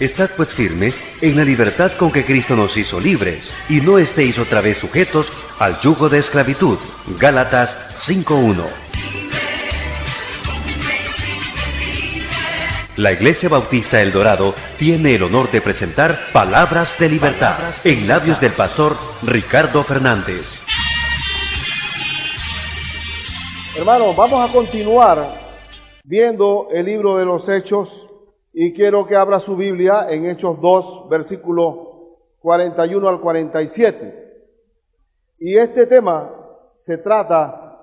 Estad pues firmes en la libertad con que Cristo nos hizo libres, y no estéis otra vez sujetos al yugo de esclavitud. Gálatas 5:1. La Iglesia Bautista El Dorado tiene el honor de presentar Palabras de Libertad en labios del pastor Ricardo Fernández. Hermanos, vamos a continuar viendo el libro de los Hechos y quiero que abra su Biblia en Hechos 2, versículo 41 al 47. Y este tema se trata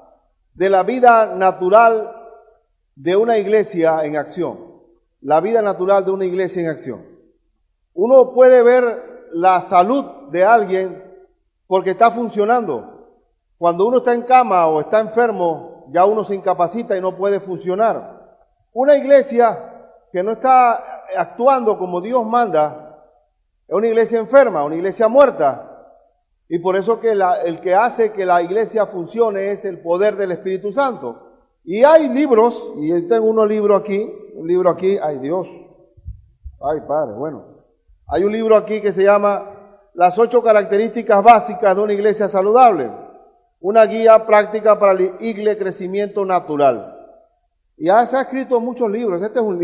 de la vida natural de una iglesia en acción. La vida natural de una iglesia en acción. Uno puede ver la salud de alguien porque está funcionando. Cuando uno está en cama o está enfermo, ya uno se incapacita y no puede funcionar. Una iglesia que no está actuando como Dios manda es una iglesia enferma, una iglesia muerta. Y por eso que el que hace que la iglesia funcione es el poder del Espíritu Santo. Y hay libros, y yo tengo un libro aquí, ay Dios, ay Padre, bueno. Hay un libro aquí que se llama Las 8 características básicas de una iglesia saludable. Una guía práctica para el crecimiento natural. Y ya se ha escrito muchos libros. Este es un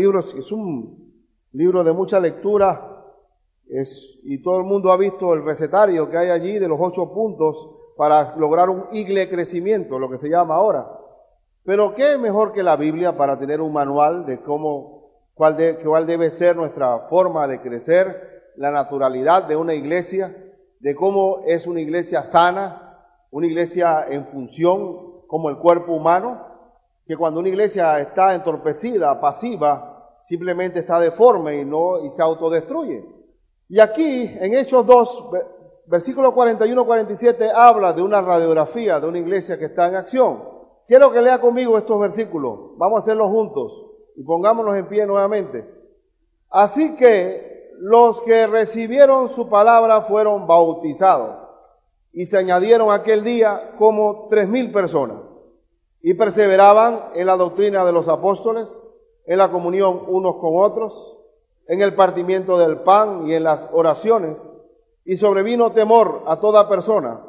libro de mucha lectura. Y todo el mundo ha visto el recetario que hay allí de los 8 puntos para lograr un crecimiento, lo que se llama ahora. Pero qué mejor que la Biblia para tener un manual de cuál debe ser nuestra forma de crecer, la naturalidad de una iglesia, de cómo es una iglesia sana, una iglesia en función como el cuerpo humano, que cuando una iglesia está entorpecida, pasiva, simplemente está deforme y se autodestruye. Y aquí en Hechos 2, versículo 41-47, habla de una radiografía de una iglesia que está en acción. Quiero que lea conmigo estos versículos. Vamos a hacerlos juntos y pongámonos en pie nuevamente. Así que los que recibieron su palabra fueron bautizados y se añadieron aquel día como 3,000 personas y perseveraban en la doctrina de los apóstoles, en la comunión unos con otros, en el partimiento del pan y en las oraciones, y sobrevino temor a toda persona.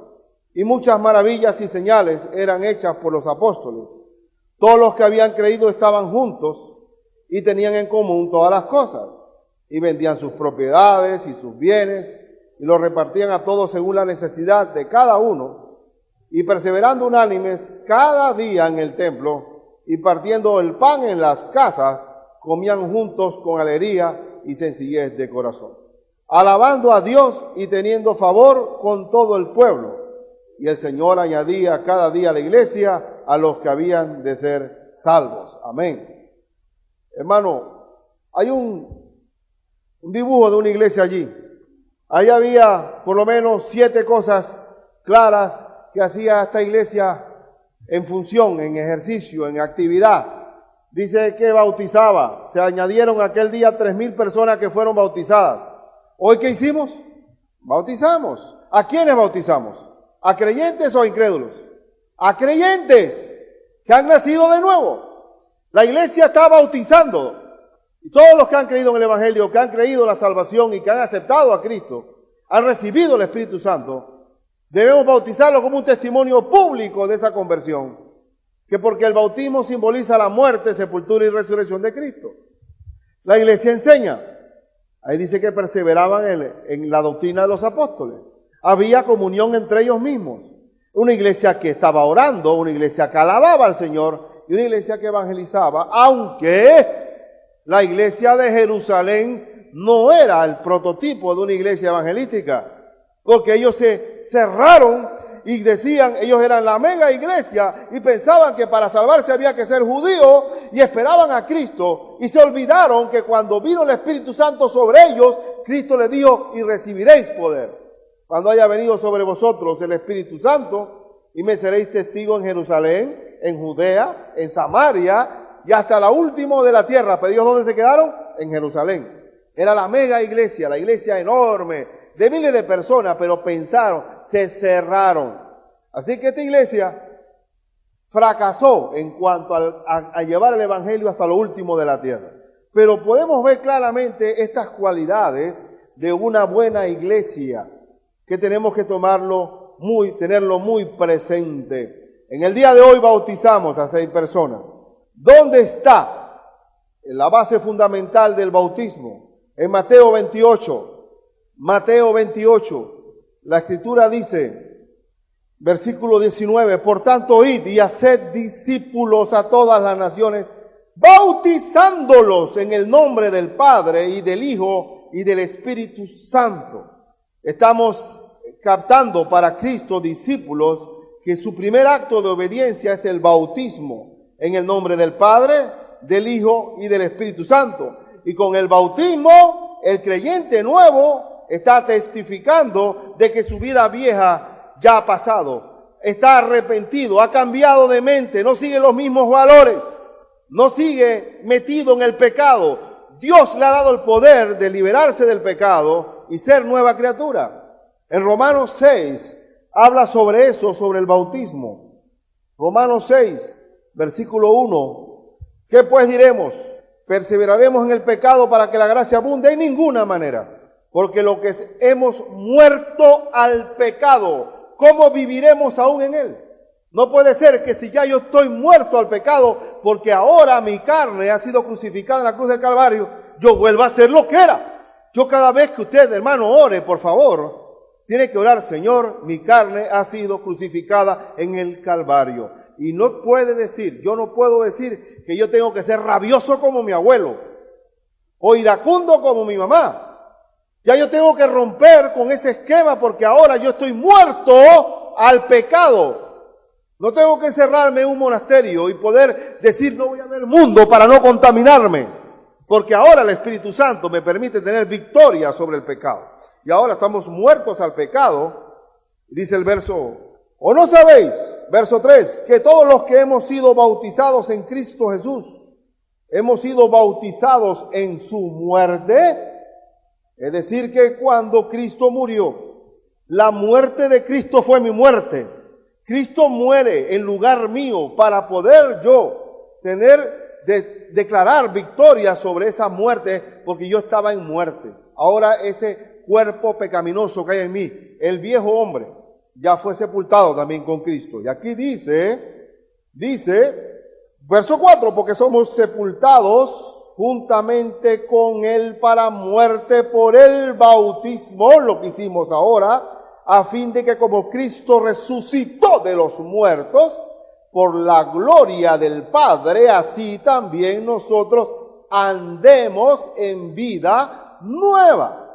Y muchas maravillas y señales eran hechas por los apóstoles. Todos los que habían creído estaban juntos y tenían en común todas las cosas. Y vendían sus propiedades y sus bienes y los repartían a todos según la necesidad de cada uno. Y perseverando unánimes cada día en el templo y partiendo el pan en las casas, comían juntos con alegría y sencillez de corazón, alabando a Dios y teniendo favor con todo el pueblo. Y el Señor añadía cada día a la iglesia a los que habían de ser salvos. Amén. Hermano, hay un dibujo de una iglesia allí. Ahí había por lo menos 7 cosas claras que hacía esta iglesia en función, en ejercicio, en actividad. Dice que bautizaba. Se añadieron aquel día 3,000 personas que fueron bautizadas. ¿Hoy qué hicimos? Bautizamos. ¿A quiénes bautizamos? ¿A creyentes o a incrédulos? A creyentes que han nacido de nuevo. La iglesia está bautizando. Y todos los que han creído en el Evangelio, que han creído en la salvación y que han aceptado a Cristo, han recibido el Espíritu Santo, debemos bautizarlo como un testimonio público de esa conversión. Que porque el bautismo simboliza la muerte, sepultura y resurrección de Cristo. La iglesia enseña. Ahí dice que perseveraban en la doctrina de los apóstoles. Había comunión entre ellos mismos. Una iglesia que estaba orando, una iglesia que alababa al Señor y una iglesia que evangelizaba, aunque la iglesia de Jerusalén no era el prototipo de una iglesia evangelística, porque ellos se cerraron y decían, ellos eran la mega iglesia y pensaban que para salvarse había que ser judío y esperaban a Cristo y se olvidaron que cuando vino el Espíritu Santo sobre ellos, Cristo les dijo, y recibiréis poder cuando haya venido sobre vosotros el Espíritu Santo, y me seréis testigos en Jerusalén, en Judea, en Samaria, y hasta la última de la tierra. ¿Pero ellos dónde se quedaron? En Jerusalén. Era la mega iglesia, la iglesia enorme, de miles de personas, pero pensaron, se cerraron. Así que esta iglesia fracasó en cuanto a llevar el Evangelio hasta lo último de la tierra. Pero podemos ver claramente estas cualidades de una buena iglesia, que tenemos que tenerlo muy presente. En el día de hoy bautizamos a 6 personas. ¿Dónde está la base fundamental del bautismo? En Mateo 28. Mateo 28. La Escritura dice, versículo 19, por tanto id y haced discípulos a todas las naciones, bautizándolos en el nombre del Padre y del Hijo y del Espíritu Santo. Estamos captando para Cristo discípulos que su primer acto de obediencia es el bautismo en el nombre del Padre, del Hijo y del Espíritu Santo. Y con el bautismo, el creyente nuevo está testificando de que su vida vieja ya ha pasado, está arrepentido, ha cambiado de mente, no sigue los mismos valores, no sigue metido en el pecado. Dios le ha dado el poder de liberarse del pecado y ser nueva criatura. En Romanos 6 habla sobre eso, sobre el bautismo. Romanos 6, versículo 1. ¿Qué pues diremos? ¿Perseveraremos en el pecado para que la gracia abunde? En ninguna manera. Porque lo que hemos muerto al pecado, ¿cómo viviremos aún en él? No puede ser que si ya yo estoy muerto al pecado, porque ahora mi carne ha sido crucificada en la cruz del Calvario, yo vuelva a ser lo que era. Yo cada vez que usted, hermano, ore, por favor, tiene que orar, Señor, mi carne ha sido crucificada en el Calvario. Y no puede decir, yo no puedo decir que yo tengo que ser rabioso como mi abuelo, o iracundo como mi mamá. Ya yo tengo que romper con ese esquema porque ahora yo estoy muerto al pecado. No tengo que encerrarme en un monasterio y poder decir no voy a ver el mundo para no contaminarme. Porque ahora el Espíritu Santo me permite tener victoria sobre el pecado. Y ahora estamos muertos al pecado. Dice el verso, ¿o no sabéis? Verso 3, que todos los que hemos sido bautizados en Cristo Jesús, hemos sido bautizados en su muerte. Es decir, que cuando Cristo murió, la muerte de Cristo fue mi muerte. Cristo muere en lugar mío para poder yo declarar victoria sobre esa muerte, porque yo estaba en muerte. Ahora ese cuerpo pecaminoso que hay en mí, el viejo hombre, ya fue sepultado también con Cristo. Y aquí dice, verso 4, porque somos sepultados juntamente con Él para muerte por el bautismo, lo que hicimos ahora, a fin de que como Cristo resucitó de los muertos, por la gloria del Padre, así también nosotros andemos en vida nueva.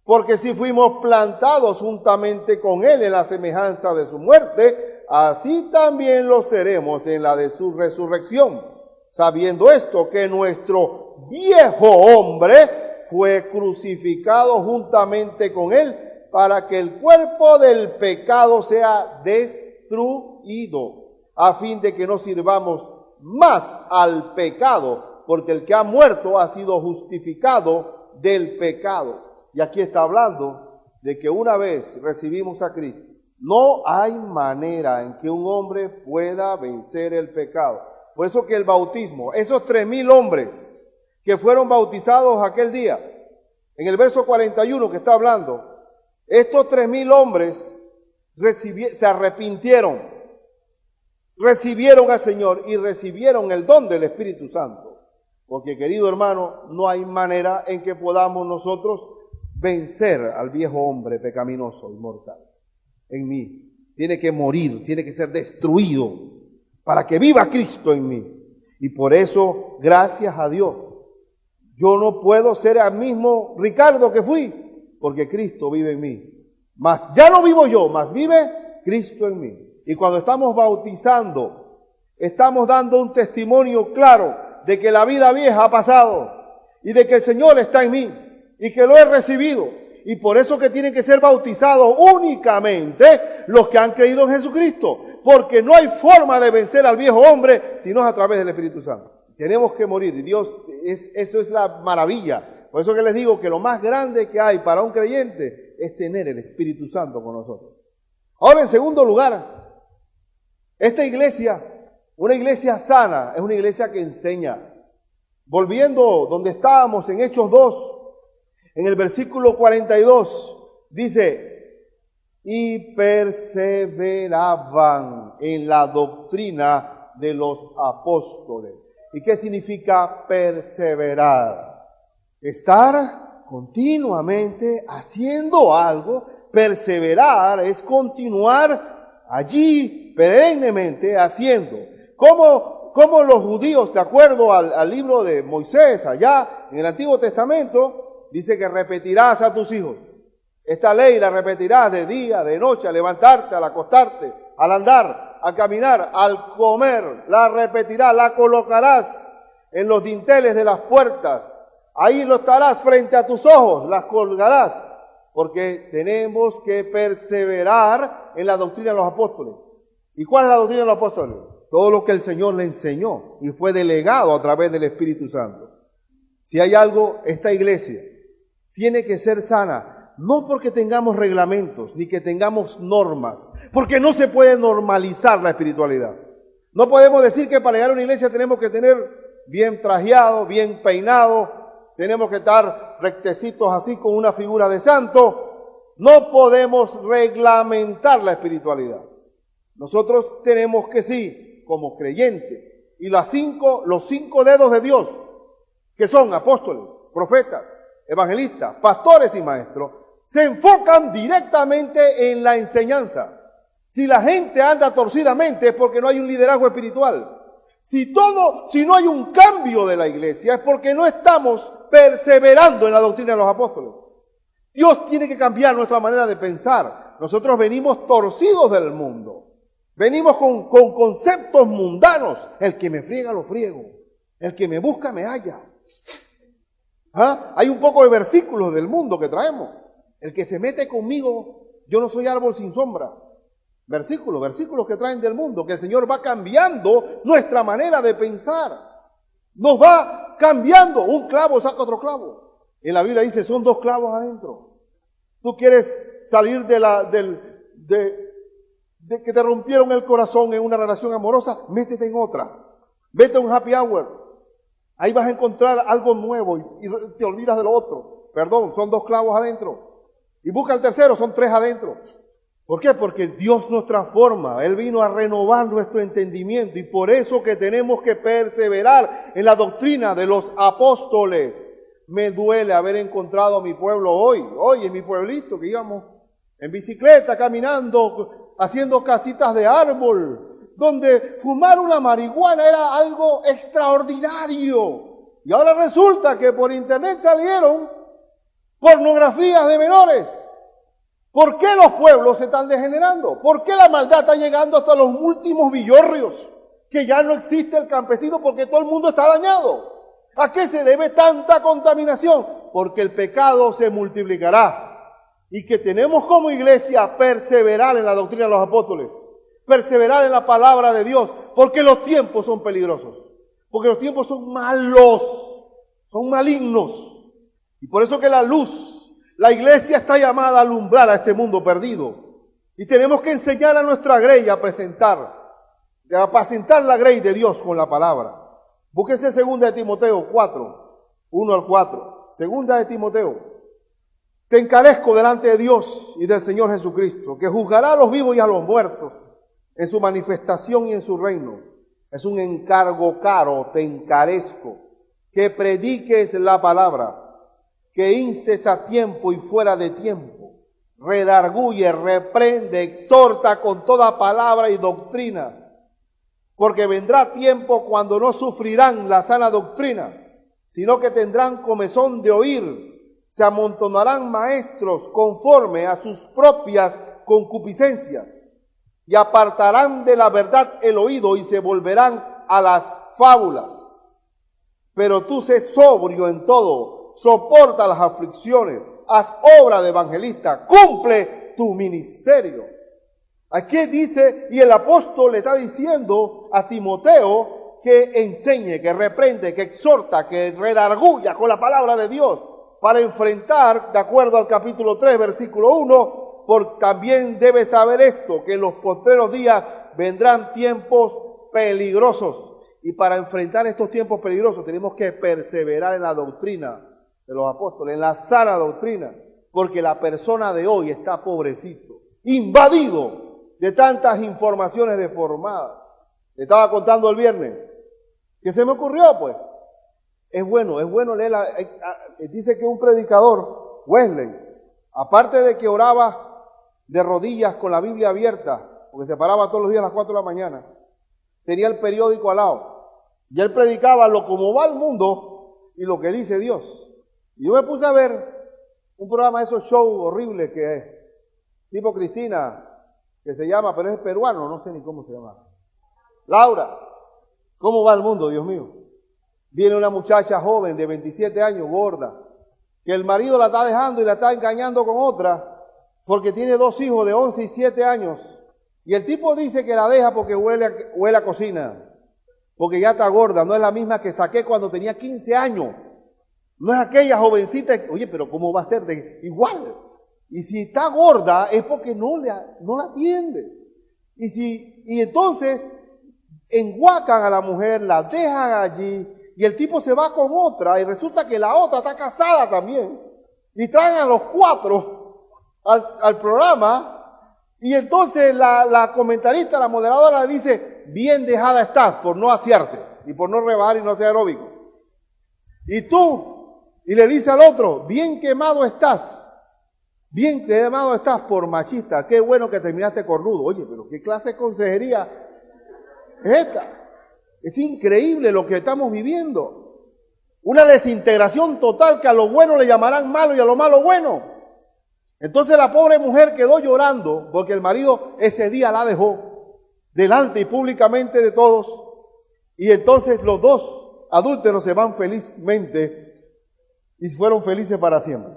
Porque si fuimos plantados juntamente con Él en la semejanza de su muerte, así también lo seremos en la de su resurrección. Sabiendo esto, que nuestro viejo hombre fue crucificado juntamente con Él, para que el cuerpo del pecado sea destruido, a fin de que no sirvamos más al pecado, porque el que ha muerto ha sido justificado del pecado. Y aquí está hablando de que una vez recibimos a Cristo, no hay manera en que un hombre pueda vencer el pecado. Por eso que el bautismo, esos 3,000 hombres que fueron bautizados aquel día, en el verso 41 que está hablando, estos 3,000 hombres se arrepintieron, recibieron al Señor y recibieron el don del Espíritu Santo. Porque, querido hermano, no hay manera en que podamos nosotros vencer al viejo hombre pecaminoso y mortal en mí. Tiene que morir, tiene que ser destruido para que viva Cristo en mí. Y por eso, gracias a Dios, yo no puedo ser el mismo Ricardo que fui, porque Cristo vive en mí. Mas ya no vivo yo, mas vive Cristo en mí. Y cuando estamos bautizando, estamos dando un testimonio claro de que la vida vieja ha pasado y de que el Señor está en mí y que lo he recibido. Y por eso que tienen que ser bautizados únicamente los que han creído en Jesucristo. Porque no hay forma de vencer al viejo hombre si no es a través del Espíritu Santo. Tenemos que morir. Y Dios, eso es la maravilla. Por eso que les digo que lo más grande que hay para un creyente es tener el Espíritu Santo con nosotros. Ahora, en segundo lugar, esta iglesia, una iglesia sana, es una iglesia que enseña. Volviendo donde estábamos en Hechos 2, en el versículo 42, dice, y perseveraban en la doctrina de los apóstoles. ¿Y qué significa perseverar? Estar continuamente haciendo algo. Perseverar es continuar allí perennemente haciendo. Como los judíos, de acuerdo al libro de Moisés, allá en el Antiguo Testamento, dice que repetirás a tus hijos. Esta ley la repetirás de día, de noche, al levantarte, al acostarte, al andar, al caminar, al comer. La repetirás, la colocarás en los dinteles de las puertas. Ahí lo estarás frente a tus ojos, las colgarás. Porque tenemos que perseverar en la doctrina de los apóstoles. ¿Y cuál es la doctrina de los apóstoles? Todo lo que el Señor le enseñó y fue delegado a través del Espíritu Santo. Si hay algo, esta iglesia tiene que ser sana, no porque tengamos reglamentos ni que tengamos normas, porque no se puede normalizar la espiritualidad. No podemos decir que para llegar a una iglesia tenemos que tener bien trajeado, bien peinado, tenemos que estar rectecitos así con una figura de santo. No podemos reglamentar la espiritualidad. Nosotros tenemos que sí, como creyentes, y los 5 dedos de Dios, que son apóstoles, profetas, evangelistas, pastores y maestros, se enfocan directamente en la enseñanza. Si la gente anda torcidamente es porque no hay un liderazgo espiritual. Si no hay un cambio de la iglesia es porque no estamos perseverando en la doctrina de los apóstoles. Dios tiene que cambiar nuestra manera de pensar. Nosotros venimos torcidos del mundo. Venimos con conceptos mundanos. El que me friega lo friego. El que me busca me halla. ¿Ah? Hay un poco de versículos del mundo que traemos. El que se mete conmigo, yo no soy árbol sin sombra. Versículos que traen del mundo, que el Señor va cambiando nuestra manera de pensar. Nos va cambiando. Un clavo saca otro clavo. En la Biblia dice, son 2 clavos adentro. Tú quieres salir de que te rompieron el corazón en una relación amorosa, métete en otra. Vete a un happy hour. Ahí vas a encontrar algo nuevo y te olvidas de lo otro. Perdón, son 2 clavos adentro. Y busca el tercero, son 3 adentro. ¿Por qué? Porque Dios nos transforma. Él vino a renovar nuestro entendimiento y por eso que tenemos que perseverar en la doctrina de los apóstoles. Me duele haber encontrado a mi pueblo hoy en mi pueblito, que íbamos en bicicleta, caminando, haciendo casitas de árbol, donde fumar una marihuana era algo extraordinario. Y ahora resulta que por internet salieron pornografías de menores. ¿Por qué los pueblos se están degenerando? ¿Por qué la maldad está llegando hasta los últimos villorrios? Que ya no existe el campesino porque todo el mundo está dañado. ¿A qué se debe tanta contaminación? Porque el pecado se multiplicará. Y que tenemos como iglesia perseverar en la doctrina de los apóstoles. Perseverar en la palabra de Dios. Porque los tiempos son peligrosos. Porque los tiempos son malos. Son malignos. Y por eso que la iglesia está llamada a alumbrar a este mundo perdido. Y tenemos que enseñar a nuestra grey a apacentar la grey de Dios con la palabra. Búsquese 2 de Timoteo 4, 1 al 4. 2 de Timoteo. Te encarezco delante de Dios y del Señor Jesucristo, que juzgará a los vivos y a los muertos en su manifestación y en su reino. Es un encargo caro, te encarezco, que prediques la palabra, que instes a tiempo y fuera de tiempo, redarguye, reprende, exhorta con toda palabra y doctrina, porque vendrá tiempo cuando no sufrirán la sana doctrina, sino que tendrán comezón de oír, se amontonarán maestros conforme a sus propias concupiscencias, y apartarán de la verdad el oído y se volverán a las fábulas. Pero tú sé sobrio en todo, soporta las aflicciones, haz obra de evangelista, cumple tu ministerio. Aquí dice, y el apóstol le está diciendo a Timoteo que enseñe, que reprende, que exhorta, que redarguya con la palabra de Dios para enfrentar, de acuerdo al capítulo 3, versículo 1, porque también debes saber esto, que en los postreros días vendrán tiempos peligrosos. Y para enfrentar estos tiempos peligrosos tenemos que perseverar en la doctrina de los apóstoles, en la sana doctrina, porque la persona de hoy está pobrecito, invadido de tantas informaciones deformadas. Le estaba contando el viernes, que se me ocurrió pues. Es bueno leer, dice que un predicador, Wesley, aparte de que oraba de rodillas con la Biblia abierta, porque se paraba todos los días a las 4 de la mañana, tenía el periódico al lado, y él predicaba lo como va el mundo y lo que dice Dios. Y yo me puse a ver un programa de esos shows horribles que es, tipo Cristina, que se llama, pero es peruano, no sé ni cómo se llama. Laura, ¿cómo va el mundo, Dios mío? Viene una muchacha joven de 27 años, gorda, que el marido la está dejando y la está engañando con otra, porque tiene 2 hijos de 11 y 7 años. Y el tipo dice que la deja porque huele a cocina, porque ya está gorda, no es la misma que saqué cuando tenía 15 años. No es aquella jovencita, oye, pero ¿cómo va a ser de igual? Y si está gorda es porque no la atiendes. Y entonces enguacan a la mujer, la dejan allí, y el tipo se va con otra, y resulta que la otra está casada también. Y traen a los 4 al programa, y entonces la comentarista, la moderadora, le dice, bien dejada estás por no asearte, y por no rebajar y no ser aeróbico. Y tú, y le dice al otro, bien quemado estás por machista, qué bueno que terminaste cornudo. Oye, pero ¿qué clase de consejería es esta? Es increíble lo que estamos viviendo. Una desintegración total, que a lo bueno le llamarán malo y a lo malo bueno. Entonces la pobre mujer quedó llorando porque el marido ese día la dejó delante y públicamente de todos. Y entonces los 2 adúlteros se van felizmente y fueron felices para siempre.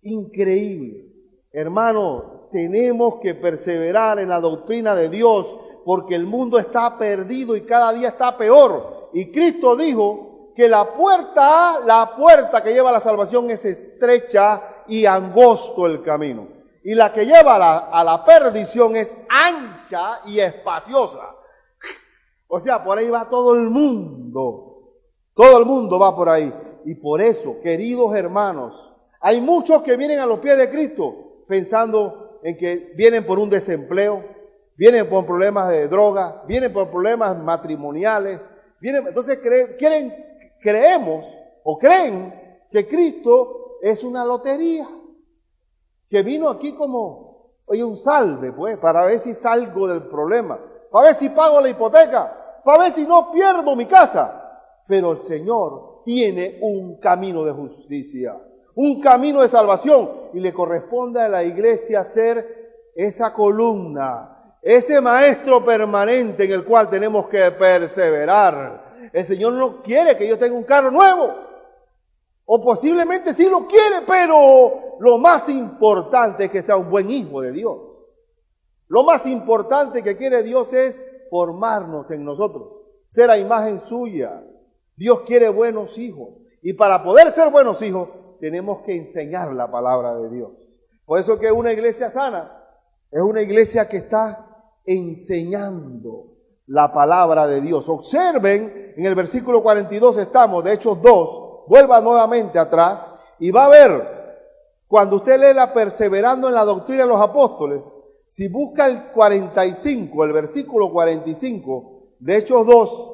Increíble. Hermano, tenemos que perseverar en la doctrina de Dios, porque el mundo está perdido y cada día está peor. Y Cristo dijo que la puerta que lleva a la salvación es estrecha y angosto el camino. Y la que lleva a la perdición es ancha y espaciosa. O sea, por ahí va todo el mundo. Todo el mundo va por ahí. Y por eso, queridos hermanos, hay muchos que vienen a los pies de Cristo pensando en que vienen por un desempleo, vienen por problemas de droga, vienen por problemas matrimoniales, entonces creen que Cristo es una lotería, que vino aquí como, oye, un salve, pues, para ver si salgo del problema, para ver si pago la hipoteca, para ver si no pierdo mi casa. Pero el Señor tiene un camino de justicia, un camino de salvación, y le corresponde a la iglesia ser esa columna, ese maestro permanente en el cual tenemos que perseverar. El Señor no quiere que yo tenga un carro nuevo, o posiblemente sí lo quiere, pero lo más importante es que sea un buen hijo de Dios. Lo más importante que quiere Dios es formarnos en nosotros, ser a imagen suya. Dios quiere buenos hijos, y para poder ser buenos hijos tenemos que enseñar la palabra de Dios. Por eso que una iglesia sana es una iglesia que está enseñando la palabra de Dios. Observen, en el versículo 42 estamos, de Hechos 2, vuelva nuevamente atrás y va a ver, cuando usted lee la perseverando en la doctrina de los apóstoles, si busca el 45, el versículo 45 de Hechos 2,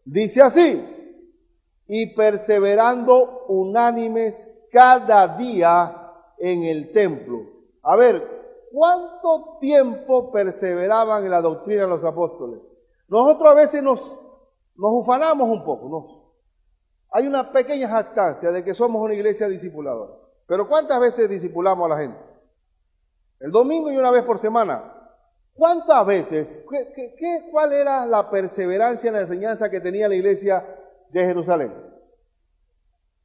dice así, y perseverando unánimes cada día en el templo. A ver, ¿cuánto tiempo perseveraban en la doctrina de los apóstoles? Nosotros a veces nos ufanamos un poco, ¿no? Hay una pequeña jactancia de que somos una iglesia discipuladora. Pero ¿cuántas veces discipulamos a la gente? El domingo y una vez por semana. ¿Cuántas veces? ¿Cuál era la perseverancia en la enseñanza que tenía la iglesia de Jerusalén?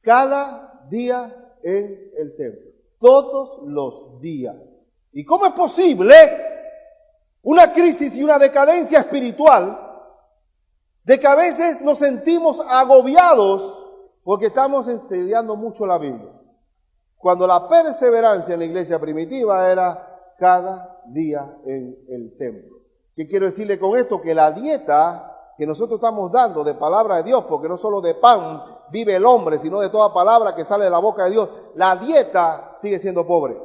Cada día en el templo. Todos los días. ¿Y cómo es posible una crisis y una decadencia espiritual de que a veces nos sentimos agobiados porque estamos estudiando mucho la Biblia? Cuando la perseverancia en la iglesia primitiva era cada día en el templo. ¿Qué quiero decirle con esto? Que la dieta que nosotros estamos dando de palabra de Dios, porque no solo de pan vive el hombre, sino de toda palabra que sale de la boca de Dios, la dieta sigue siendo pobre.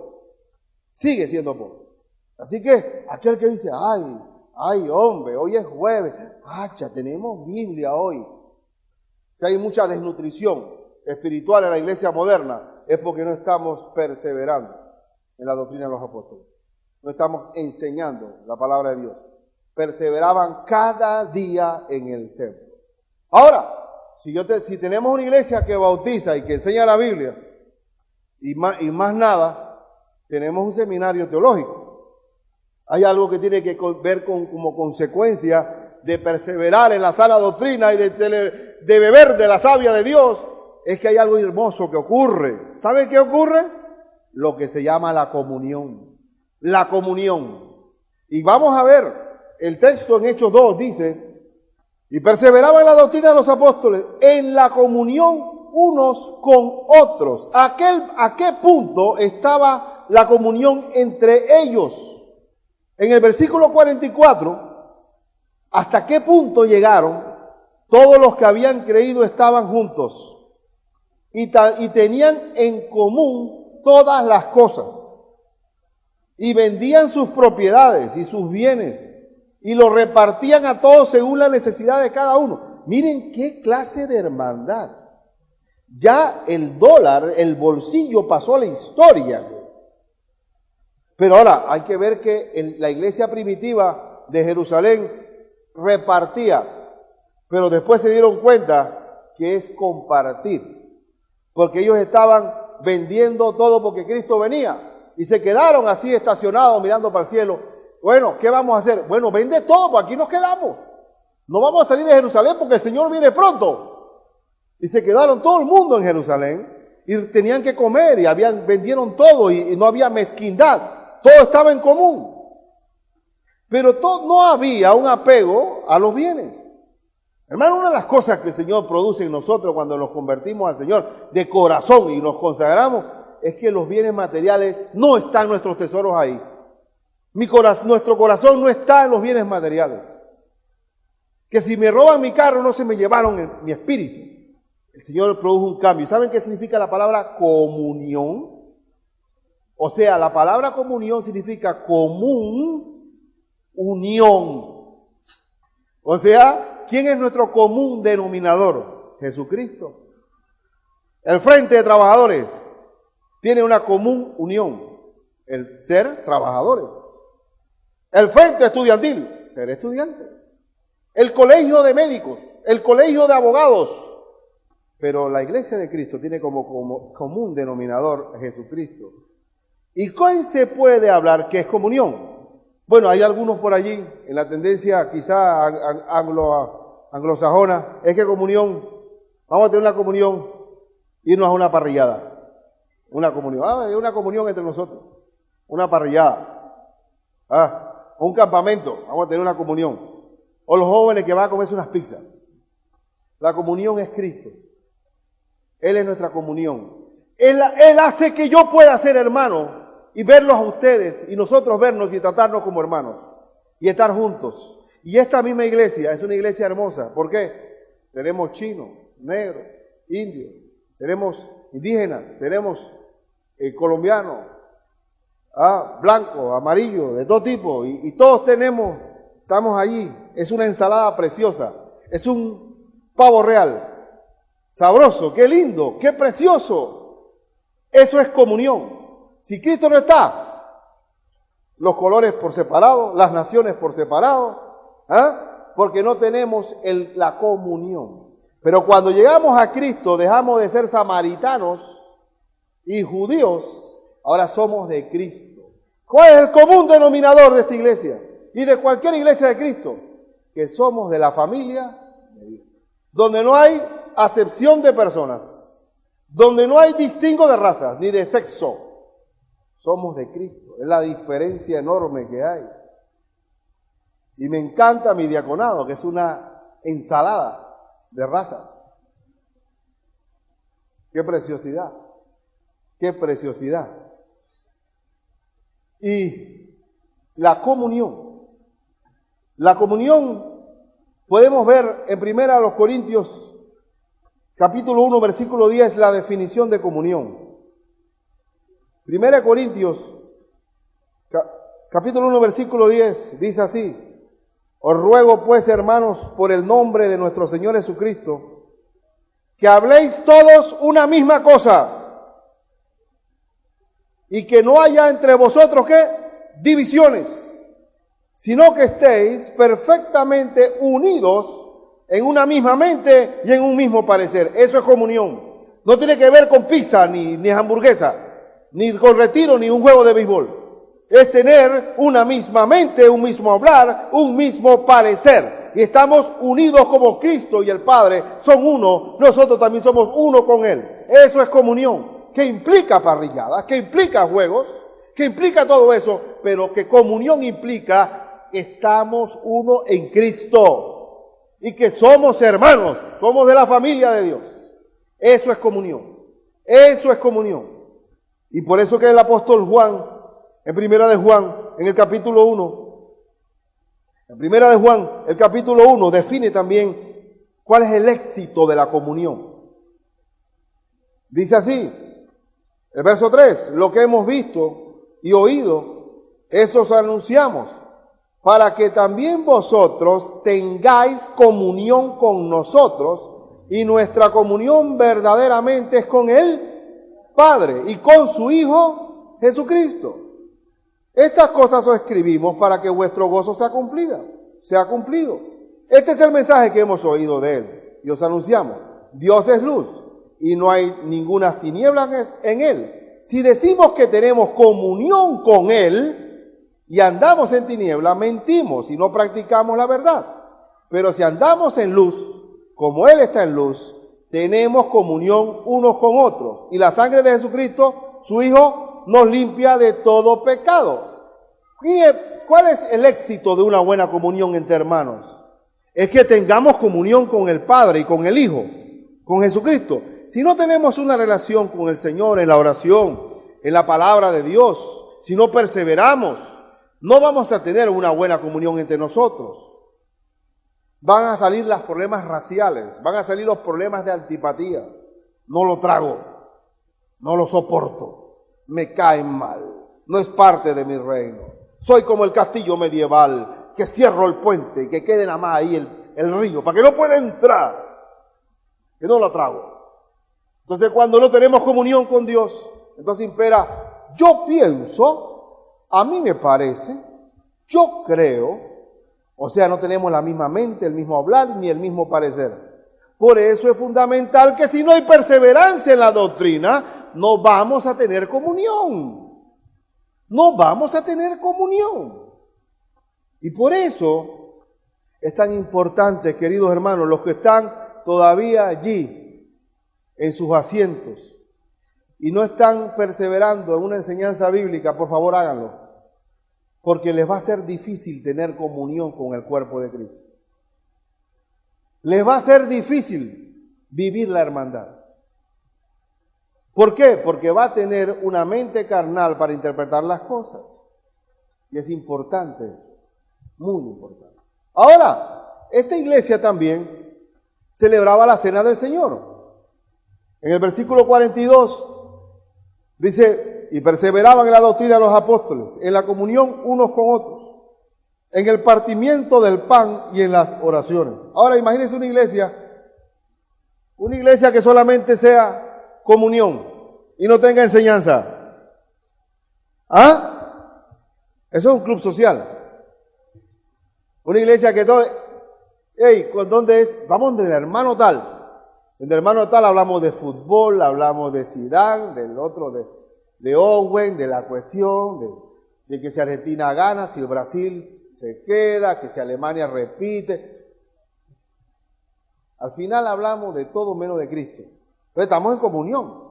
Sigue siendo pobre. Así que aquel que dice, ay hombre, hoy es jueves, tenemos Biblia hoy. Si hay mucha desnutrición espiritual en la iglesia moderna, es porque no estamos perseverando en la doctrina de los apóstoles. No estamos enseñando la palabra de Dios. Perseveraban cada día en el templo. Ahora, si tenemos una iglesia que bautiza y que enseña la Biblia, y más nada, tenemos un seminario teológico. Hay algo que tiene que ver como consecuencia de perseverar en la sana doctrina y de beber de la savia de Dios, es que hay algo hermoso que ocurre. ¿Saben qué ocurre? Lo que se llama la comunión. La comunión. Y vamos a ver, el texto en Hechos 2 dice, y perseveraban en la doctrina de los apóstoles, en la comunión unos con otros. ¿A qué punto estaba la comunión entre ellos? En el versículo 44, ¿hasta qué punto llegaron? Todos los que habían creído estaban juntos y tenían en común todas las cosas y vendían sus propiedades y sus bienes y lo repartían a todos según la necesidad de cada uno. Miren qué clase de hermandad. Ya el dólar, el bolsillo pasó a la historia. Pero ahora hay que ver que la iglesia primitiva de Jerusalén repartía, pero después se dieron cuenta que es compartir, porque ellos estaban vendiendo todo porque Cristo venía y se quedaron así estacionados mirando para el cielo. Bueno, ¿qué vamos a hacer? Bueno, vende todo, pues aquí nos quedamos. No vamos a salir de Jerusalén porque el Señor viene pronto. Y se quedaron todo el mundo en Jerusalén y tenían que comer y vendieron todo y no había mezquindad. Todo estaba en común. Pero no había un apego a los bienes. Hermano, una de las cosas que el Señor produce en nosotros cuando nos convertimos al Señor de corazón y nos consagramos es que los bienes materiales no están nuestros tesoros ahí. Nuestro corazón no está en los bienes materiales. Que si me roban mi carro no se me llevaron mi espíritu. El Señor produjo un cambio. ¿Saben qué significa la palabra comunión? O sea, la palabra comunión significa común, unión. O sea, ¿quién es nuestro común denominador? Jesucristo. El Frente de Trabajadores tiene una común unión, el ser trabajadores. El Frente Estudiantil, ser estudiante. El Colegio de Médicos, el Colegio de Abogados. Pero la Iglesia de Cristo tiene como común denominador a Jesucristo. ¿Y cuál se puede hablar que es comunión? Bueno, hay algunos por allí, en la tendencia quizá anglosajona, es que comunión, vamos a tener una comunión, irnos a una parrillada. Una comunión, hay una comunión entre nosotros, una parrillada. Un campamento, vamos a tener una comunión. O los jóvenes que van a comerse unas pizzas. La comunión es Cristo. Él es nuestra comunión. Él hace que yo pueda ser hermano y verlos a ustedes y nosotros vernos y tratarnos como hermanos y estar juntos. Y esta misma iglesia es una iglesia hermosa. ¿Por qué? Tenemos chinos, negros, indios, tenemos indígenas, tenemos colombianos, blancos, amarillos, de todo tipo. Y todos estamos allí. Es una ensalada preciosa. Es un pavo real. Sabroso, qué lindo, qué precioso. Eso es comunión. Si Cristo no está, los colores por separado, las naciones por separado, porque no tenemos la comunión. Pero cuando llegamos a Cristo, dejamos de ser samaritanos y judíos, ahora somos de Cristo. ¿Cuál es el común denominador de esta iglesia y de cualquier iglesia de Cristo? Que somos de la familia de Dios, donde no hay acepción de personas, donde no hay distingo de razas ni de sexo. Somos de Cristo. Es la diferencia enorme que hay. Y me encanta mi diaconado, que es una ensalada de razas. ¡Qué preciosidad! ¡Qué preciosidad! Y la comunión. La comunión Podemos ver en 1 Corintios, capítulo 1, versículo 10, la definición de comunión. 1 Corintios, capítulo 1, versículo 10, dice así: os ruego pues, hermanos, por el nombre de nuestro Señor Jesucristo, que habléis todos una misma cosa, y que no haya entre vosotros, ¿qué? Divisiones, sino que estéis perfectamente unidos en una misma mente y en un mismo parecer. Eso es comunión. No tiene que ver con pizza, ni hamburguesa, ni con retiro, ni un juego de béisbol. Es tener una misma mente, un mismo hablar, un mismo parecer. Y estamos unidos como Cristo y el Padre son uno, nosotros también somos uno con Él. Eso es comunión. ¿Qué implica parrilladas? ¿Qué implica juegos? ¿Qué implica todo eso? Pero que comunión implica estamos uno en Cristo y que somos hermanos, somos de la familia de Dios. Eso es comunión. Eso es comunión. Y por eso que el apóstol Juan, en Primera de Juan, en el capítulo 1, en Primera de Juan, el capítulo 1, define también cuál es el éxito de la comunión. Dice así, el verso 3, lo que hemos visto y oído, eso os anunciamos, para que también vosotros tengáis comunión con nosotros, y nuestra comunión verdaderamente es con el Padre y con su Hijo Jesucristo. Estas cosas os escribimos para que vuestro gozo sea cumplido. Este es el mensaje que hemos oído de Él y os anunciamos. Dios es luz y no hay ninguna tinieblas en Él. Si decimos que tenemos comunión con Él y andamos en tinieblas, mentimos y no practicamos la verdad. Pero si andamos en luz, como Él está en luz, tenemos comunión unos con otros. Y la sangre de Jesucristo, su Hijo, nos limpia de todo pecado. ¿Cuál es el éxito de una buena comunión entre hermanos? Es que tengamos comunión con el Padre y con el Hijo, con Jesucristo. Si no tenemos una relación con el Señor en la oración, en la palabra de Dios, si no perseveramos, no vamos a tener una buena comunión entre nosotros. Van a salir los problemas raciales, van a salir los problemas de antipatía. No lo trago, no lo soporto. Me caen mal, no es parte de mi reino. Soy como el castillo medieval, que cierro el puente y que quede nada más ahí el río, para que no pueda entrar, que no lo trago. Entonces cuando no tenemos comunión con Dios, entonces impera, yo pienso, a mí me parece, yo creo, o sea, no tenemos la misma mente, el mismo hablar, ni el mismo parecer. Por eso es fundamental que si no hay perseverancia en la doctrina, no vamos a tener comunión. No vamos a tener comunión. Y por eso es tan importante, queridos hermanos, los que están todavía allí en sus asientos y no están perseverando en una enseñanza bíblica, por favor háganlo, porque les va a ser difícil tener comunión con el cuerpo de Cristo. Les va a ser difícil vivir la hermandad. ¿Por qué? Porque va a tener una mente carnal para interpretar las cosas. Y es importante eso, muy importante. Ahora, esta iglesia también celebraba la cena del Señor. En el versículo 42 dice, y perseveraban en la doctrina de los apóstoles, en la comunión unos con otros, en el partimiento del pan y en las oraciones. Ahora imagínense una iglesia que solamente sea comunión y no tenga enseñanza. ¿Ah? Eso es un club social. Una iglesia que todo, ¿dónde es? Vamos del hermano tal. Del hermano tal hablamos de fútbol, hablamos de Zidane, del otro de Owen, de la cuestión, de que si Argentina gana, si el Brasil se queda, que si Alemania repite. Al final hablamos de todo menos de Cristo. Entonces estamos en comunión.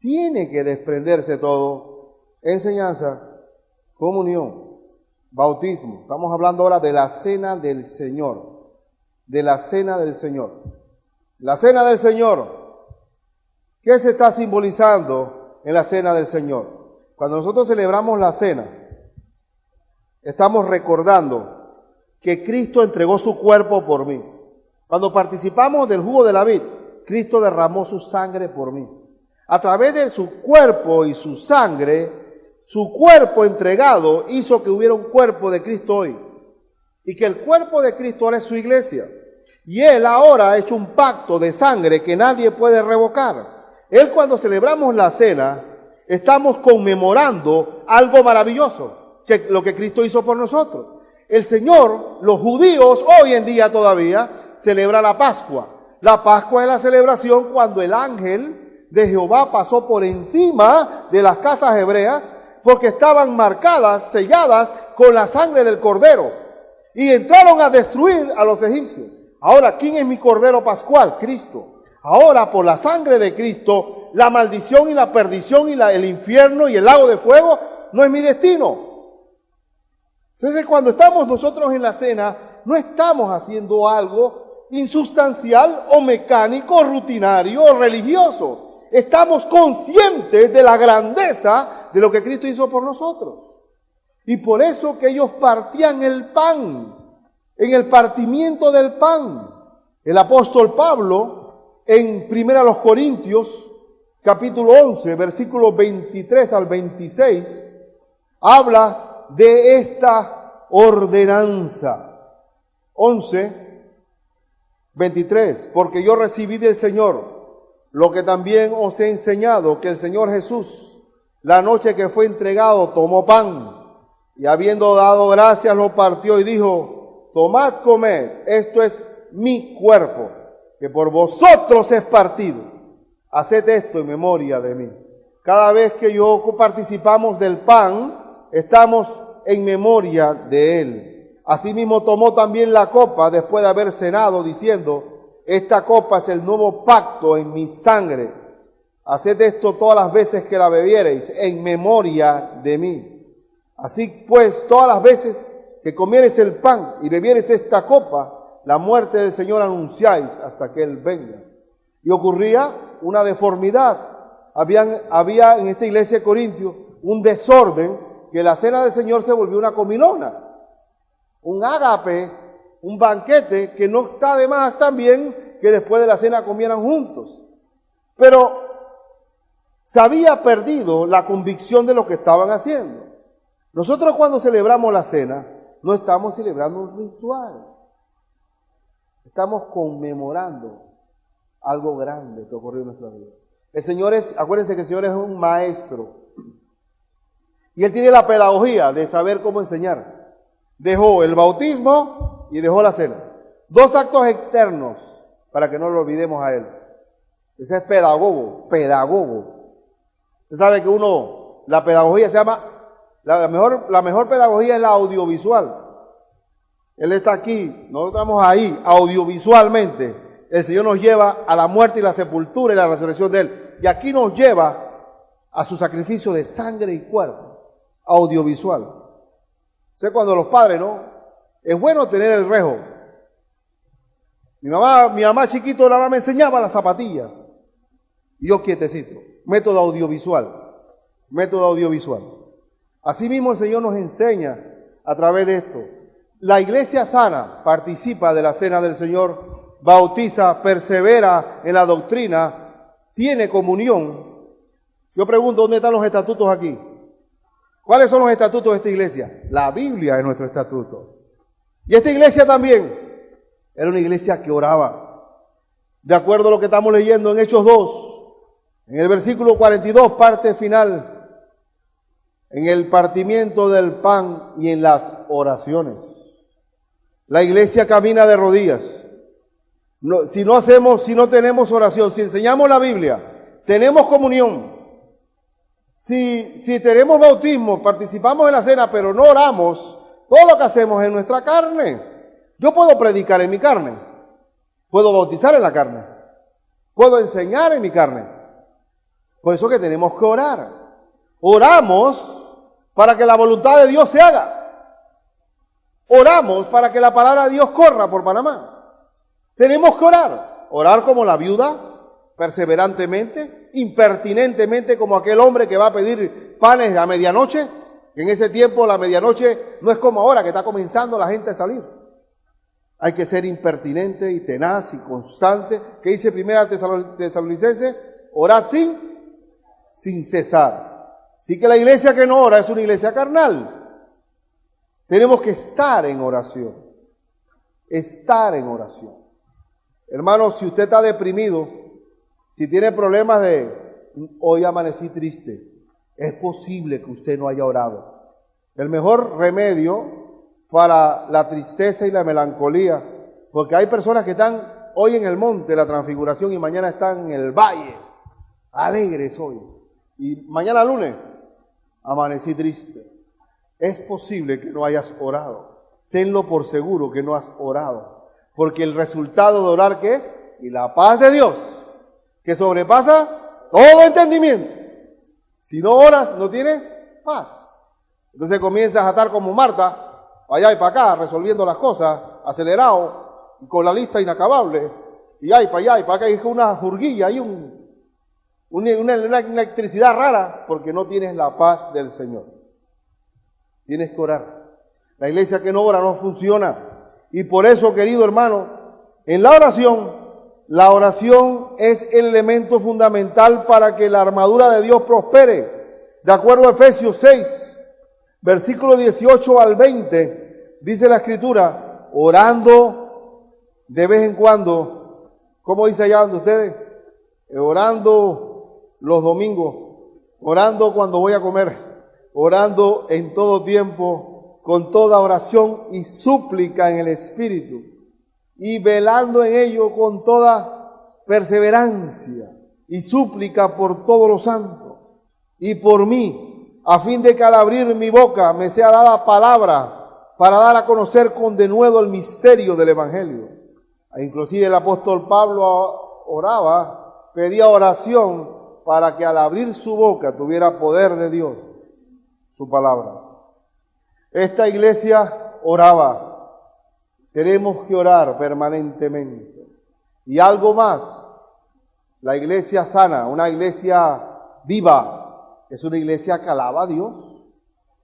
Tiene que desprenderse todo. Enseñanza, comunión, bautismo. Estamos hablando ahora de la cena del Señor. De la cena del Señor. La cena del Señor. ¿Qué se está simbolizando en la cena del Señor? Cuando nosotros celebramos la cena, estamos recordando que Cristo entregó su cuerpo por mí. Cuando participamos del jugo de la vid, Cristo derramó su sangre por mí. A través de su cuerpo y su sangre, su cuerpo entregado hizo que hubiera un cuerpo de Cristo hoy. Y que el cuerpo de Cristo ahora es su iglesia. Y Él ahora ha hecho un pacto de sangre que nadie puede revocar. Él, cuando celebramos la cena, estamos conmemorando algo maravilloso, que lo que Cristo hizo por nosotros. El Señor, los judíos hoy en día todavía celebran la Pascua. La Pascua es la celebración cuando el ángel de Jehová pasó por encima de las casas hebreas porque estaban marcadas, selladas con la sangre del cordero y entraron a destruir a los egipcios. Ahora, ¿quién es mi cordero pascual? Cristo. Ahora, por la sangre de Cristo, la maldición y la perdición y el infierno y el lago de fuego no es mi destino. Entonces, cuando estamos nosotros en la cena, no estamos haciendo algo insustancial o mecánico, o rutinario o religioso. Estamos conscientes de la grandeza de lo que Cristo hizo por nosotros. Y por eso que ellos partían el pan, en el partimiento del pan. El apóstol Pablo, en 1 Corintios, capítulo 11, versículos 23 al 26, habla de esta ordenanza. 11, 23, porque yo recibí del Señor lo que también os he enseñado, que el Señor Jesús, la noche que fue entregado, tomó pan, y habiendo dado gracias, lo partió y dijo: tomad, comed, esto es mi cuerpo, que por vosotros es partido. Haced esto en memoria de mí. Cada vez que participamos del pan, estamos en memoria de Él. Asimismo tomó también la copa después de haber cenado, diciendo: esta copa es el nuevo pacto en mi sangre. Haced esto todas las veces que la bebiereis en memoria de mí. Así pues, todas las veces que comiereis el pan y bebiereis esta copa, la muerte del Señor anunciáis hasta que Él venga. Y ocurría una deformidad. Había en esta iglesia de Corintios un desorden, que la cena del Señor se volvió una comilona, un ágape, un banquete, que no está de más también que después de la cena comieran juntos. Pero se había perdido la convicción de lo que estaban haciendo. Nosotros, cuando celebramos la cena, no estamos celebrando un ritual. Estamos conmemorando algo grande que ocurrió en nuestra vida. El Señor acuérdense que el Señor es un maestro. Y Él tiene la pedagogía de saber cómo enseñar. Dejó el bautismo y dejó la cena. Dos actos externos para que no lo olvidemos a Él. Ese es pedagogo. Usted sabe que la pedagogía se llama, la mejor pedagogía es la audiovisual. Él está aquí, nosotros estamos ahí, audiovisualmente. El Señor nos lleva a la muerte y la sepultura y la resurrección de Él. Y aquí nos lleva a su sacrificio de sangre y cuerpo, audiovisual. Sé cuando los padres, ¿no? Es bueno tener el rejo. Mi mamá chiquito, nada más me enseñaba la zapatilla. Y yo quietecito. Método audiovisual. Así mismo el Señor nos enseña a través de esto. La iglesia sana participa de la cena del Señor, bautiza, persevera en la doctrina, tiene comunión. Yo pregunto, ¿dónde están los estatutos aquí? ¿Cuáles son los estatutos de esta iglesia? La Biblia es nuestro estatuto. Y esta iglesia también era una iglesia que oraba. De acuerdo a lo que estamos leyendo en Hechos 2, en el versículo 42, parte final, en el partimiento del pan y en las oraciones. La iglesia camina de rodillas. Si no tenemos oración, si enseñamos la Biblia, tenemos comunión, si tenemos bautismo, participamos en la cena, pero no oramos, todo lo que hacemos es en nuestra carne. Yo puedo predicar en mi carne, puedo bautizar en la carne, puedo enseñar en mi carne. Por eso que tenemos que orar. Oramos para que la voluntad de Dios se haga. Oramos para que la palabra de Dios corra por Panamá. Tenemos que orar como la viuda, perseverantemente, impertinentemente, como aquel hombre que va a pedir panes a medianoche. En ese tiempo la medianoche no es como ahora, que está comenzando la gente a salir. Hay que ser impertinente y tenaz y constante. ¿Qué dice 1 Tesalonicenses? Orad sin cesar. Así que la iglesia que no ora es una iglesia carnal. Tenemos que estar en oración. Estar en oración. Hermanos, si usted está deprimido, si tiene problemas de hoy amanecí triste, es posible que usted no haya orado. El mejor remedio para la tristeza y la melancolía, porque hay personas que están hoy en el monte, la transfiguración, y mañana están en el valle, alegres hoy, y mañana lunes, amanecí triste. Es posible que no hayas orado. Tenlo por seguro que no has orado, porque el resultado de orar, ¿qué es? Y la paz de Dios, que sobrepasa todo entendimiento. Si no oras, no tienes paz. Entonces comienzas a estar como Marta, allá y para acá, resolviendo las cosas, acelerado, con la lista inacabable, y ahí para allá y para acá, y es una jurguilla, hay una electricidad rara, porque no tienes la paz del Señor. Tienes que orar. La iglesia que no ora no funciona. Y por eso, querido hermano, en la oración es el elemento fundamental para que la armadura de Dios prospere. De acuerdo a Efesios 6, versículo 18 al 20, dice la Escritura, orando de vez en cuando. ¿Cómo dice allá donde ustedes? Orando los domingos, orando cuando voy a comer, orando en todo tiempo, con toda oración y súplica en el Espíritu, y velando en ello con toda perseverancia y súplica por todos los santos y por mí, a fin de que al abrir mi boca me sea dada palabra para dar a conocer con denuedo el misterio del Evangelio. Inclusive el apóstol Pablo oraba, pedía oración para que al abrir su boca tuviera poder de Dios, su palabra. Esta iglesia oraba. Tenemos que orar permanentemente. Y algo más, la iglesia sana, una iglesia viva, es una iglesia que alaba a Dios.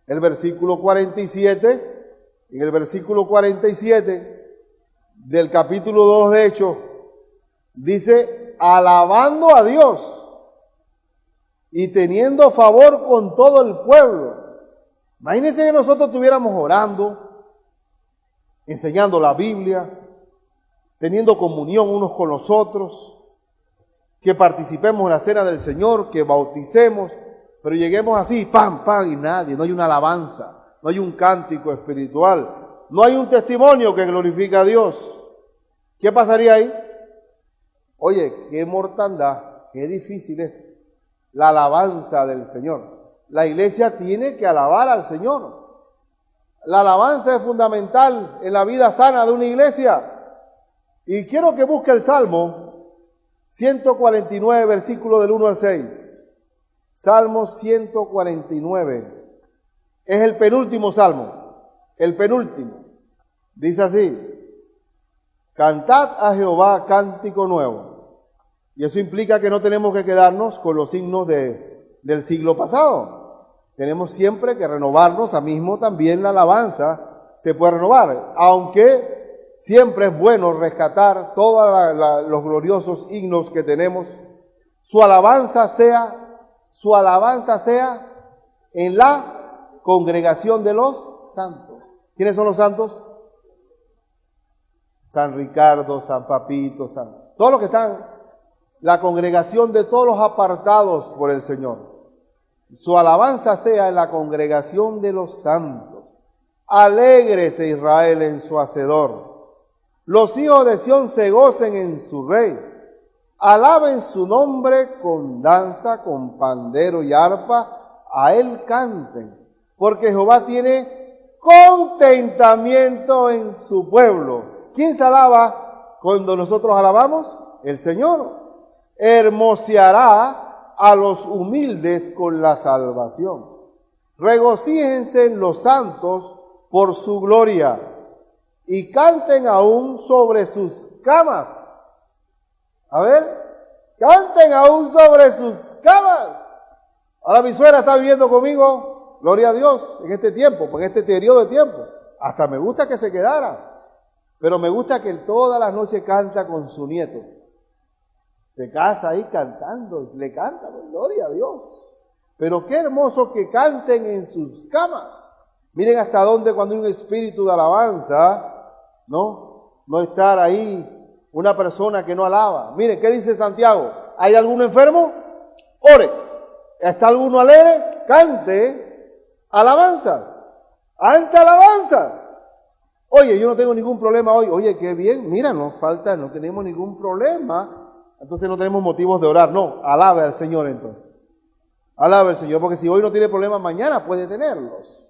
El versículo 47, en el versículo 47 del capítulo 2 de Hechos, dice, alabando a Dios y teniendo favor con todo el pueblo. Imagínense que nosotros estuviéramos orando, enseñando la Biblia, teniendo comunión unos con los otros, que participemos en la cena del Señor, que bauticemos, pero lleguemos así, pam, pam, y nadie, no hay una alabanza, no hay un cántico espiritual, no hay un testimonio que glorifica a Dios. ¿Qué pasaría ahí? Oye, qué mortandad, qué difícil es la alabanza del Señor. La iglesia tiene que alabar al Señor. La alabanza es fundamental en la vida sana de una iglesia. Y quiero que busque el Salmo 149, versículo del 1 al 6. Salmo 149. Es el penúltimo salmo. El penúltimo. Dice así: cantad a Jehová cántico nuevo. Y eso implica que no tenemos que quedarnos con los signos del siglo pasado. Tenemos siempre que renovarnos. A mismo también la alabanza se puede renovar. Aunque siempre es bueno rescatar todos los gloriosos himnos que tenemos. Su alabanza sea en la congregación de los santos. ¿Quiénes son los santos? San Ricardo, San Papito, todos los que están, la congregación de todos los apartados por el Señor. Su alabanza sea en la congregación de los santos. Alégrese Israel en su Hacedor. Los hijos de Sión se gocen en su Rey. Alaben su nombre con danza, con pandero y arpa, a él canten, porque Jehová tiene contentamiento en su pueblo. ¿Quién se alaba cuando nosotros alabamos? El Señor. Hermoseará a los humildes con la salvación. Regocíjense en los santos por su gloria, y canten aún sobre sus camas. A ver, canten aún sobre sus camas. Ahora mi suegra está viviendo conmigo, gloria a Dios, en este tiempo, en este periodo de tiempo. Hasta me gusta que se quedara. Pero me gusta que él todas las noches canta con su nieto. Se casa ahí cantando, le canta, gloria a Dios. Pero qué hermoso que canten en sus camas. Miren hasta dónde cuando hay un espíritu de alabanza, ¿no? No estar ahí una persona que no alaba. Miren, ¿qué dice Santiago? ¿Hay alguno enfermo? Ore. ¿Está alguno alegre? Cante alabanzas. Ante alabanzas. Oye, yo no tengo ningún problema hoy. Oye, qué bien. Mira, no tenemos ningún problema. Entonces no tenemos motivos de orar. No, alabe al Señor entonces. Alabe al Señor, porque si hoy no tiene problemas, mañana puede tenerlos.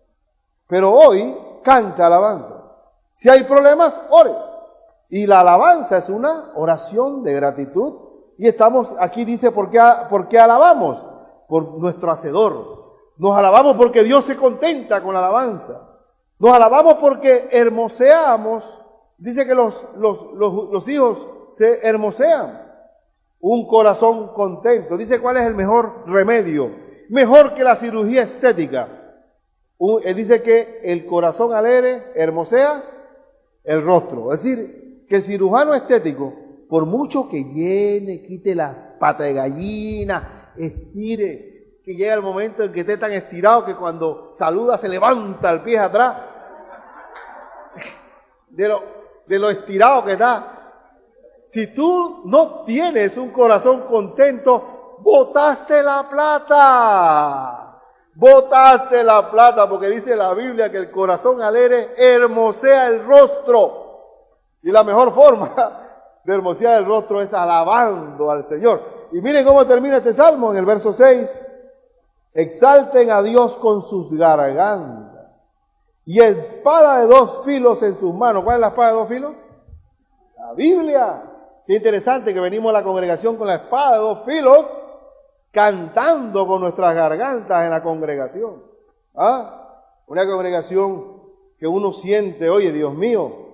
Pero hoy canta alabanzas. Si hay problemas, ore. Y la alabanza es una oración de gratitud. Y estamos, aquí dice, ¿por qué alabamos? Por nuestro Hacedor. Nos alabamos porque Dios se contenta con la alabanza. Nos alabamos porque hermoseamos. Dice que los hijos se hermosean. Un corazón contento. Dice cuál es el mejor remedio. Mejor que la cirugía estética. Dice que el corazón alegre hermosea el rostro. Es decir, que el cirujano estético, por mucho que llene, quite las patas de gallina, estire, que llega el momento en que esté tan estirado que cuando saluda se levanta el pie atrás, de lo estirado que está. Si tú no tienes un corazón contento, botaste la plata. Botaste la plata, porque dice la Biblia que el corazón alegre hermosea el rostro. Y la mejor forma de hermosear el rostro es alabando al Señor. Y miren cómo termina este salmo en el verso 6. Exalten a Dios con sus gargantas y espada de dos filos en sus manos. ¿Cuál es la espada de dos filos? La Biblia. Qué interesante que venimos a la congregación con la espada de dos filos, cantando con nuestras gargantas en la congregación. ¿Ah? Una congregación que uno siente, oye, Dios mío,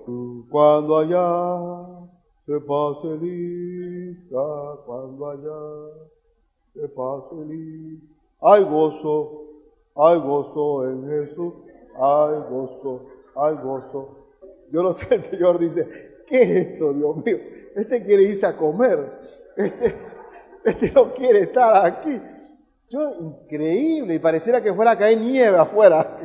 cuando allá se pase lista, cuando allá se pase lista. Hay gozo en Jesús, hay gozo. Yo no sé, el Señor dice, ¿qué es esto, Dios mío? Este quiere irse a comer, este no quiere estar aquí. Increíble, y pareciera que fuera a caer nieve afuera.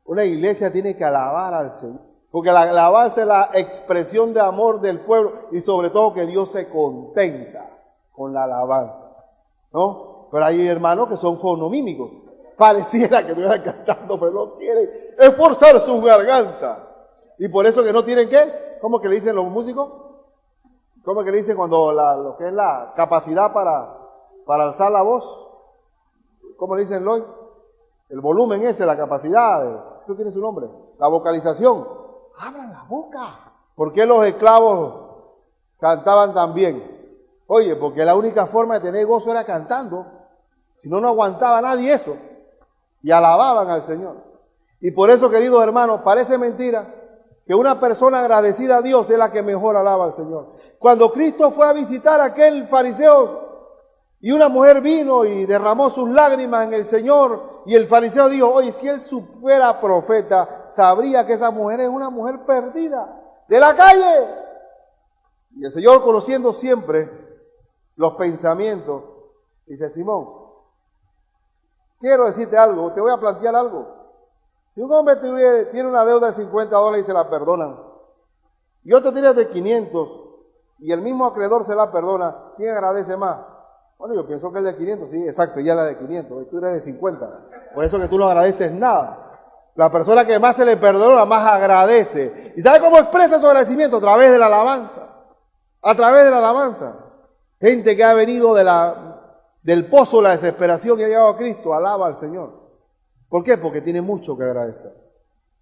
Una iglesia tiene que alabar al Señor, porque la alabanza es la expresión de amor del pueblo, y sobre todo que Dios se contenta con la alabanza, ¿no? Pero hay hermanos que son fonomímicos, pareciera que estuvieran cantando, pero no quieren esforzar su garganta, y por eso que no tienen ¿qué? ¿Cómo que le dicen los músicos? ¿Cómo que le dicen cuando lo que es la capacidad para alzar la voz? ¿Cómo le dicen, Lloyd? El volumen ese, la capacidad, eso tiene su nombre. La vocalización. Abran la boca. ¿Por qué los esclavos cantaban tan bien? Oye, porque la única forma de tener gozo era cantando. Si no, no aguantaba nadie eso. Y alababan al Señor. Y por eso, queridos hermanos, parece mentira que una persona agradecida a Dios es la que mejor alaba al Señor. Cuando Cristo fue a visitar a aquel fariseo y una mujer vino y derramó sus lágrimas en el Señor, y el fariseo dijo, oye, si él fuera profeta, sabría que esa mujer es una mujer perdida, de la calle. Y el Señor, conociendo siempre los pensamientos, dice, Simón, quiero decirte algo, te voy a plantear algo. Si un hombre tiene una deuda de $50 y se la perdonan, y otro tiene de 500, y el mismo acreedor se la perdona, ¿quién agradece más? Bueno, yo pienso que el de 500, sí, exacto, ya la de 500, y tú eres de 50. Por eso que tú no agradeces nada. La persona que más se le perdona, más agradece. ¿Y sabe cómo expresa su agradecimiento? A través de la alabanza. A través de la alabanza. Gente que ha venido del pozo de la desesperación y ha llegado a Cristo, alaba al Señor. ¿Por qué? Porque tiene mucho que agradecer.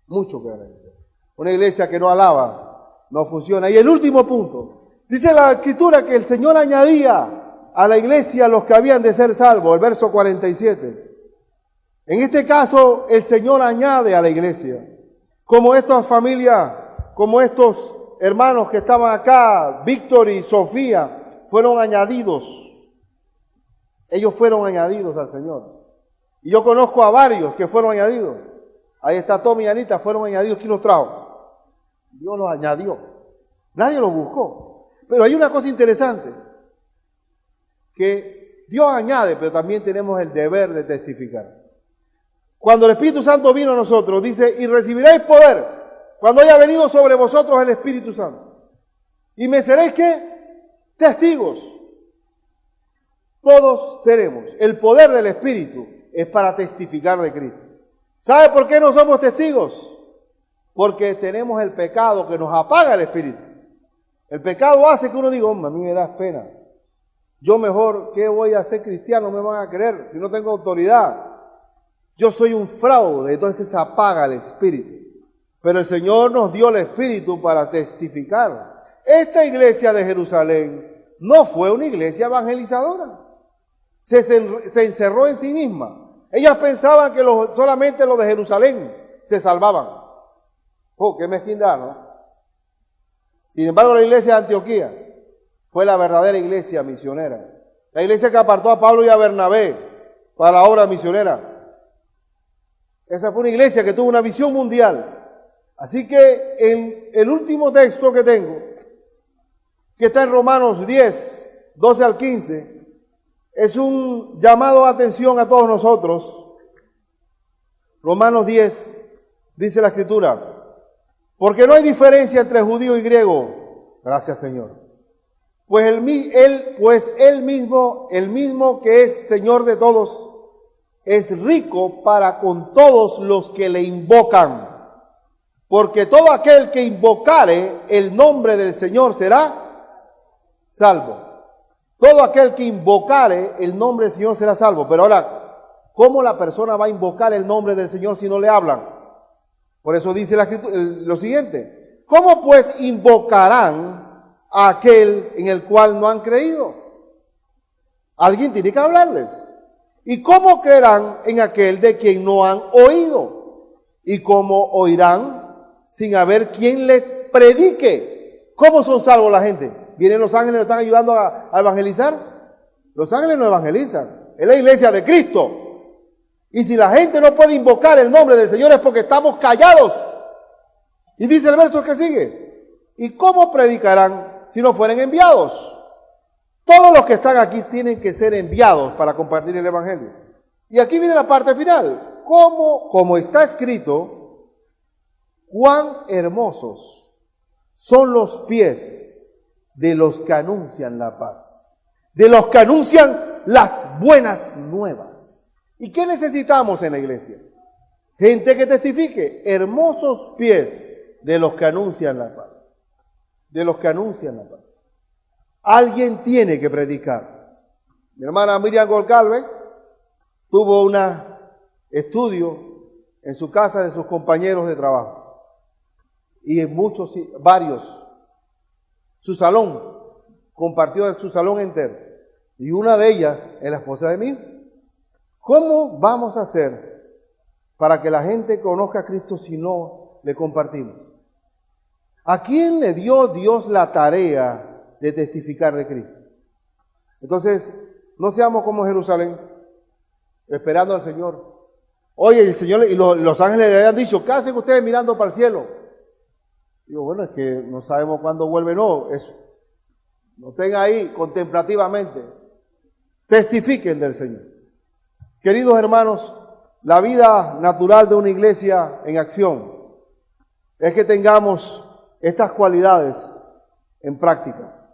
Mucho que agradecer. Una iglesia que no alaba no funciona. Y el último punto. Dice la Escritura que el Señor añadía a la iglesia los que habían de ser salvos. El verso 47. En este caso, el Señor añade a la iglesia. Como estas familias, como estos hermanos que estaban acá, Víctor y Sofía, fueron añadidos. Ellos fueron añadidos al Señor. Y yo conozco a varios que fueron añadidos. Ahí está Tommy y Anita, fueron añadidos. ¿Quién los trajo? Dios los añadió. Nadie lo buscó. Pero hay una cosa interesante, que Dios añade, pero también tenemos el deber de testificar. Cuando el Espíritu Santo vino a nosotros, dice, y recibiréis poder cuando haya venido sobre vosotros el Espíritu Santo. Y me seréis, ¿qué? Testigos. Todos tenemos. El poder del Espíritu es para testificar de Cristo. ¿Sabe por qué no somos testigos? Porque tenemos el pecado que nos apaga el Espíritu. El pecado hace que uno diga, hombre, a mí me da pena. Yo mejor, ¿qué voy a hacer cristiano? No me van a querer si no tengo autoridad. Yo soy un fraude, entonces se apaga el Espíritu. Pero el Señor nos dio el Espíritu para testificar. Esta iglesia de Jerusalén no fue una iglesia evangelizadora. Se encerró en sí misma. Ellas pensaban que solamente los de Jerusalén se salvaban. Oh, qué mezquindad, ¿no? Sin embargo, la iglesia de Antioquía fue la verdadera iglesia misionera. La iglesia que apartó a Pablo y a Bernabé para la obra misionera. Esa fue una iglesia que tuvo una visión mundial. Así que en el último texto que tengo, que está en Romanos 10, 12 al 15, es un llamado a atención a todos nosotros. Romanos 10, dice la Escritura, porque no hay diferencia entre judío y griego. Gracias, Señor. Pues él mismo, el mismo que es Señor de todos, es rico para con todos los que le invocan. Porque todo aquel que invocare el nombre del Señor será salvo. Todo aquel que invocare el nombre del Señor será salvo. Pero ahora, ¿cómo la persona va a invocar el nombre del Señor si no le hablan? Por eso dice la Escritura, lo siguiente. ¿Cómo pues invocarán a aquel en el cual no han creído? Alguien tiene que hablarles. ¿Y cómo creerán en aquel de quien no han oído? ¿Y cómo oirán sin haber quien les predique? ¿Cómo son salvos la gente? ¿Vienen los ángeles y nos están ayudando a evangelizar? Los ángeles no evangelizan. Es la iglesia de Cristo. Y si la gente no puede invocar el nombre del Señor es porque estamos callados. Y dice el verso que sigue. ¿Y cómo predicarán si no fueren enviados? Todos los que están aquí tienen que ser enviados para compartir el Evangelio. Y aquí viene la parte final. Como está escrito, cuán hermosos son los pies de los que anuncian la paz, de los que anuncian las buenas nuevas. ¿Y qué necesitamos en la iglesia? Gente que testifique, hermosos pies de los que anuncian la paz, de los que anuncian la paz. Alguien tiene que predicar. Mi hermana Miriam Golcalve tuvo un estudio en su casa de sus compañeros de trabajo. Y en varios. Su salón, compartió su salón entero. Y una de ellas es la esposa de mí. ¿Cómo vamos a hacer para que la gente conozca a Cristo si no le compartimos? ¿A quién le dio Dios la tarea de testificar de Cristo? Entonces, no seamos como Jerusalén, esperando al Señor. Oye, el Señor y los ángeles le habían dicho, ¿qué hacen ustedes mirando para el cielo? Digo, bueno, es que no sabemos cuándo vuelve, no, eso. No estén ahí contemplativamente. Testifiquen del Señor. Queridos hermanos, la vida natural de una iglesia en acción es que tengamos estas cualidades en práctica.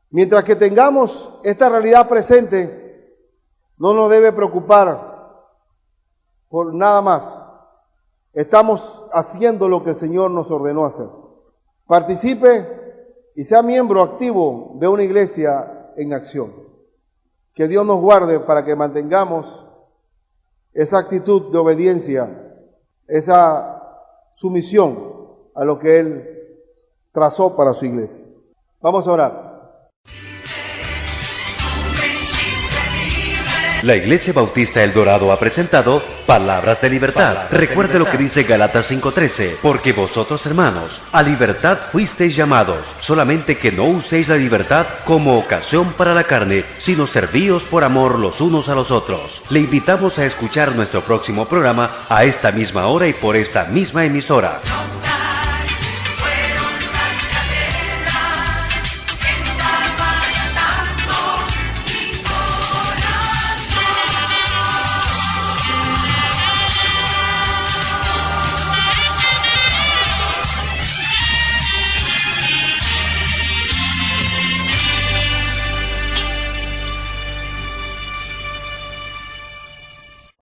Mientras que tengamos esta realidad presente, no nos debe preocupar por nada más. Estamos haciendo lo que el Señor nos ordenó hacer. Participe y sea miembro activo de una iglesia en acción. Que Dios nos guarde para que mantengamos esa actitud de obediencia, esa sumisión a lo que Él trazó para su iglesia. Vamos a orar. La Iglesia Bautista El Dorado ha presentado Palabras de Libertad. Recuerde lo que dice Gálatas 5:13, porque vosotros, hermanos, a libertad fuisteis llamados, solamente que no uséis la libertad como ocasión para la carne, sino servíos por amor los unos a los otros. Le invitamos a escuchar nuestro próximo programa a esta misma hora y por esta misma emisora.